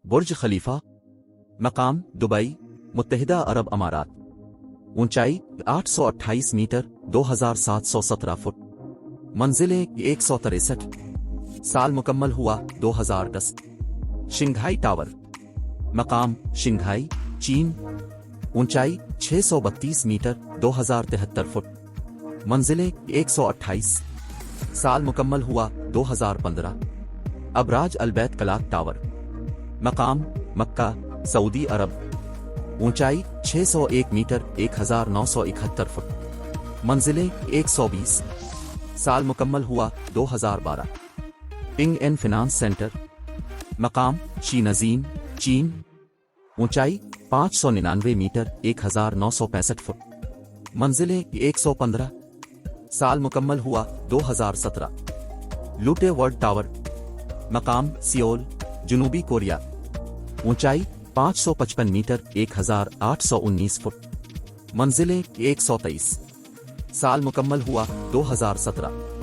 برج خلیفہ، مقام دبئی، متحدہ عرب امارات، اونچائی 828 میٹر 2717 فٹ، منزلیں 163، سال مکمل ہوا 2010۔ شنگھائی ٹاور، مقام شنگھائی، چین، اونچائی 632 میٹر 2073 فٹ، منزلیں 128، سال مکمل ہوا 2015۔ ابراج البیت کلاک ٹاور، مقام مکہ، سعودی عرب، اونچائی 601 میٹر 1971 فٹ، منزلیں 120، سال مکمل ہوا 2012۔ پنگ این فنانس سینٹر، مقام شینزین، چین، اونچائی 599 میٹر 1965 فٹ، منزلیں 115، سال مکمل ہوا 2017۔ لوٹے ورلڈ ٹاور، مقام سیول، جنوبی کوریا، اونچائی 555 میٹر 1819 فٹ، منزلیں 123، سال مکمل ہوا 2017۔